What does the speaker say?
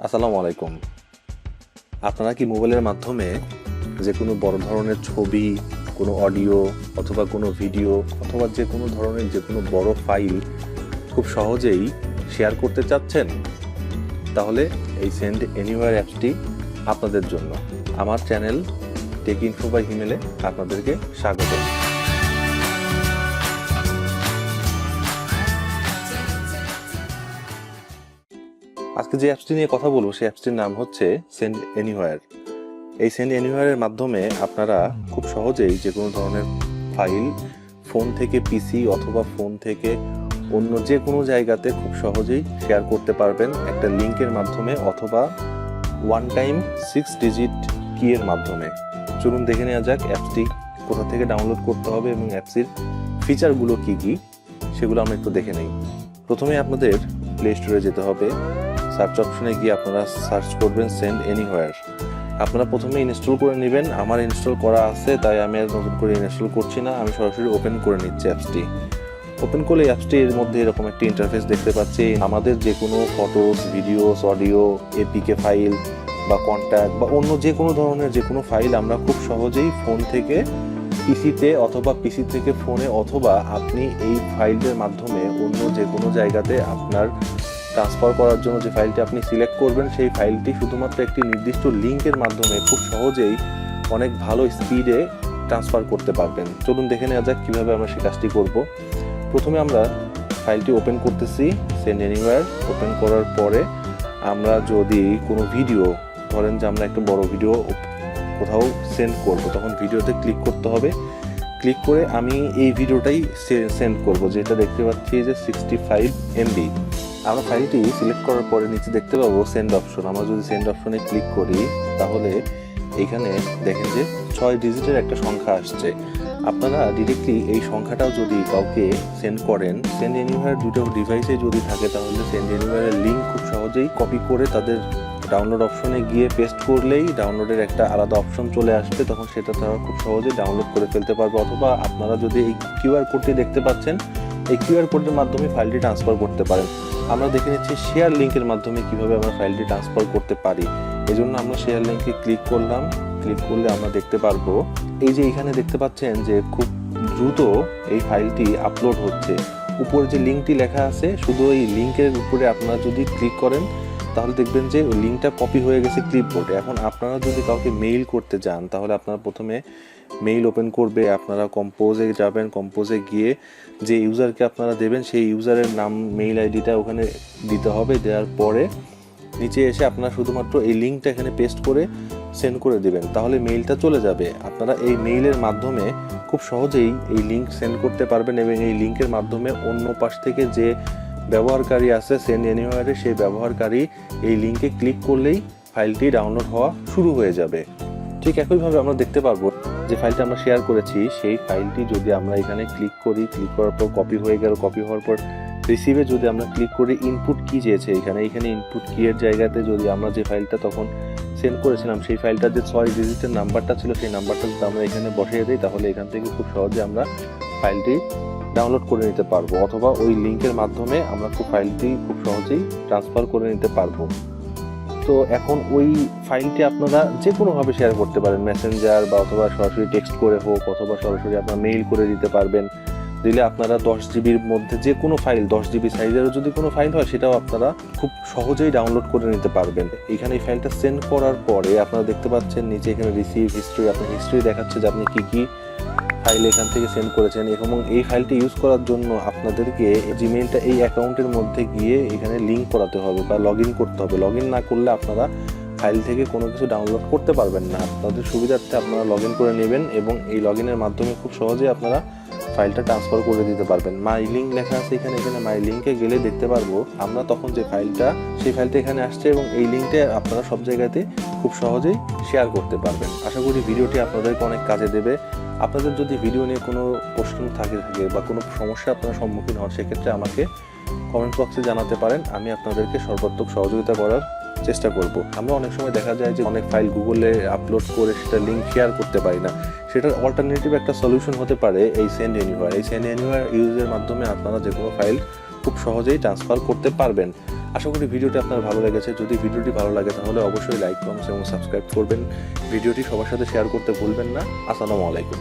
আসসালামু আলাইকুম। আপনারা কি মোবাইলের মাধ্যমে যে কোনো বড় ধরনের ছবি, কোনো অডিও অথবা কোনো ভিডিও অথবা যে কোনো ধরনের যে কোনো বড় ফাইল খুব সহজেই শেয়ার করতে চাচ্ছেন? তাহলে এই সেন্ড এনিওয়্যার অ্যাপসটি আপনাদের জন্য। আমার চ্যানেল টেক ইনফো বাই হিমেলে আপনাদেরকে স্বাগত। আজকে যে অ্যাপসটি নিয়ে কথা বলবো সেই অ্যাপসটির নাম হচ্ছে সেন্ড এনিওয়্যার। এই সেন্ড এনিওয়্যারের মাধ্যমে আপনারা খুব সহজেই যে কোনো ধরনের ফাইল ফোন থেকে পিসি অথবা ফোন থেকে অন্য যে কোনো জায়গাতে খুব সহজেই শেয়ার করতে পারবেন একটা লিঙ্কের মাধ্যমে অথবা ওয়ান টাইম 6 ডিজিট কি এর মাধ্যমে। চলুন দেখে নেওয়া যাক অ্যাপসটি কোথা থেকে ডাউনলোড করতে হবে এবং অ্যাপসের ফিচারগুলো কি কি সেগুলো আমরা একটু দেখে নেই। প্রথমে আপনাদের প্লে স্টোরে যেতে হবে। সার্চ অপশনে গিয়ে আপনারা সার্চ করবেন সেন্ড এনিওয়্যার। আপনারা প্রথমে ইনস্টল করে নেবেন। আমার ইনস্টল করা আছে, তাই আমি আর নতুন করে ইনস্টল করছি না, আমি সরাসরি ওপেন করে নিচ্ছি অ্যাপসটি। ওপেন করলে অ্যাপসটি এর মধ্যে এরকম একটি ইন্টারফেস দেখতে পাচ্ছি। আমাদের যে কোনো photos, videos, audio, APK file বা কন্ট্যাক্ট বা অন্য যে কোনো ধরনের যে কোনো ফাইল আমরা খুব সহজেই ফোন থেকে পিসিতে অথবা পিসি থেকে ফোনে অথবা আপনি এই ফাইলের মাধ্যমে অন্য যে কোনো জায়গাতে আপনার ট্রান্সফার করার জন্য যে ফাইলটি আপনি সিলেক্ট করবেন সেই ফাইলটি শুধুমাত্র একটি নির্দিষ্ট লিঙ্কের মাধ্যমে খুব সহজেই অনেক ভালো স্পিডে ট্রান্সফার করতে পারবেন। চলুন দেখে নেওয়া যাক কীভাবে আমরা সেই কাজটি করব। প্রথমে আমরা ফাইলটি ওপেন করতেছি সেন্ড এনিওয়্যার। ওপেন করার পরে আমরা যদি কোনো ভিডিও, ধরেন যে আমরা একটা বড় ভিডিও কোথাও সেন্ড করব, তখন ভিডিওতে ক্লিক করতে হবে। ক্লিক করে আমি এই ভিডিওটাই সেন্ড করব, যেটা দেখতে পাচ্ছি যে 65 MB। আমরা ফাইলটি সিলেক্ট করার পরে নিচে দেখতে পাবো সেন্ড অপশন। আমরা যদি সেন্ড অপশনে ক্লিক করি তাহলে এখানে দেখেন যে 6 ডিজিটের একটা সংখ্যা আসছে। আপনারা ডিরেক্টলি এই সংখ্যাটাও যদি কাউকে সেন্ড করেন, সেন্ড এনিওয়্যার দুটো ডিভাইসে যদি থাকে তাহলে সেন্ড এনিওয়্যারের লিঙ্ক খুব সহজেই কপি করে তাদের ডাউনলোড অপশনে গিয়ে পেস্ট করলেই ডাউনলোডের একটা আলাদা অপশন চলে আসবে, তখন সেটা তারা খুব সহজেই ডাউনলোড করে ফেলতে পারবে। অথবা আপনারা যদি এই কিউআর কোডটি দেখতে পাচ্ছেন, এই কিউআর কোডের মাধ্যমে ফাইলটি ট্রান্সফার করতে পারেন। আমরা দেখে নিচ্ছি শেয়ার লিঙ্কের মাধ্যমে কিভাবে আমরা ফাইলটি ট্রান্সফার করতে পারি। এই জন্য আমরা শেয়ার লিঙ্কে ক্লিক করলাম। ক্লিক করলে আমরা দেখতে পারবো এই যে এখানে দেখতে পাচ্ছেন যে খুব দ্রুত এই ফাইলটি আপলোড হচ্ছে। উপরে যে লিঙ্কটি লেখা আছে, শুধু এই লিঙ্কের উপরে আপনারা যদি ক্লিক করেন তাহলে দেখবেন যে ওই লিঙ্কটা কপি হয়ে গেছে ক্লিপবোর্ডে। এখন আপনারা যদি কাউকে মেইল করতে যান তাহলে আপনারা প্রথমে মেইল ওপেন করবে, আপনারা কম্পোজে যাবেন। কম্পোজে গিয়ে যে ইউজারকে আপনারা দেবেন সেই ইউজারের নাম, মেইল আইডিটা ওখানে দিতে হবে। দেওয়ার পরে নিচে এসে আপনারা শুধুমাত্র এই লিঙ্কটা এখানে পেস্ট করে সেন্ড করে দেবেন, তাহলে মেইলটা চলে যাবে। আপনারা এই মেইলের মাধ্যমে খুব সহজেই এই লিঙ্ক সেন্ড করতে পারবেন এবং এই লিঙ্কের মাধ্যমে অন্য পাশ থেকে যে ব্যবহারকারী আছে সেন্ড এনিওয়্যারে, সেই ব্যবহারকারী এই লিঙ্কে ক্লিক করলেই ফাইলটি ডাউনলোড হওয়া শুরু হয়ে যাবে। ঠিক একইভাবে আমরা দেখতে পারবো যে ফাইলটা আমরা শেয়ার করেছি সেই ফাইলটি যদি আমরা এখানে ক্লিক করি, ক্লিক করার পর কপি হয়ে গেল। কপি হওয়ার পর রিসিভে যদি আমরা ক্লিক করি, ইনপুট কি চেয়েছে এখানে ইনপুট কি এর জায়গাতে যদি আমরা যে ফাইলটা তখন সেন্ড করেছিলাম সেই ফাইলটার যে 6 ডিজিটের নাম্বারটা ছিল সেই নাম্বারটা যদি আমরা এখানে বসিয়ে দিই তাহলে এখান থেকে খুব সহজে আমরা ফাইলটি ডাউনলোড করে নিতে পারবো। অথবা ওই লিঙ্কের মাধ্যমে আমরা ফাইলটি খুব সহজেই ট্রান্সফার করে নিতে পারবো। তো এখন ওই ফাইলটি আপনারা যে কোনোভাবে শেয়ার করতে পারেন, মেসেঞ্জার বা অথবা সরাসরি টেক্সট করে হোক অথবা সরাসরি আপনারা মেইল করে দিতে পারবেন। দিলে আপনারা 10 জিবির মধ্যে যে কোনো ফাইল, 10 জিবি সাইজেরও যদি কোনো ফাইল হয় সেটাও আপনারা খুব সহজেই ডাউনলোড করে নিতে পারবেন। এখানে এই ফাইলটা সেন্ড করার পরে আপনারা দেখতে পাচ্ছেন নিচে এখানে রিসিভ হিস্ট্রি, আপনার হিস্ট্রি দেখাচ্ছে যে আপনি কী কী ফাইল এখান থেকে সেন্ড করেছেন। এবং এই ফাইলটি ইউজ করার জন্য আপনাদেরকে জিমেইলটা এই অ্যাকাউন্টের মধ্যে গিয়ে এখানে লিঙ্ক করাতে হবে বা লগ ইন করতে হবে। লগ ইন না করলে আপনারা ফাইল থেকে কোনো কিছু ডাউনলোড করতে পারবেন না। আপনাদের সুবিধার্থে আপনারা লগ ইন করে নেবেন এবং এই লগ ইনের মাধ্যমে খুব সহজেই আপনারা ফাইলটা ট্রান্সফার করে দিতে পারবেন। মাই লিঙ্ক লেখা আছে এখানে মাই লিঙ্কে গেলে দেখতে পারবো আমরা তখন যে ফাইলটা, সেই ফাইলটা এখানে আসছে এবং এই লিঙ্কটা আপনারা সব জায়গাতে খুব সহজেই শেয়ার করতে পারবেন। আশা করি ভিডিওটি আপনাদেরকে অনেক কাজে দেবে। আপনাদের যদি ভিডিও নিয়ে কোনো প্রশ্ন থাকে বা কোনো সমস্যা আপনারা সম্মুখীন হন সেক্ষেত্রে আমাকে কমেন্ট বক্সে জানাতে পারেন। আমি আপনাদেরকে সর্বাত্মক সহযোগিতা করার চেষ্টা করব। আমরা অনেক সময় দেখা যায় যে অনেক ফাইল গুগলে আপলোড করে সেটা লিঙ্ক শেয়ার করতে পারি না। সেটার অল্টারনেটিভ একটা সলিউশন হতে পারে এই সেন্ড এনিওয়্যার। এই সেন্ড এনিওয়্যার ইউজের মাধ্যমে আপনারা যে কোনো ফাইল খুব সহজেই ট্রান্সফার করতে পারবেন। আশা করি ভিডিওটি আপনার ভালো লেগেছে। যদি ভিডিওটি ভালো লাগে তাহলে অবশ্যই লাইক, কমেন্ট এবং সাবস্ক্রাইব করবেন। ভিডিওটি সবার সাথে শেয়ার করতে ভুলবেন না। আসসালামু আলাইকুম।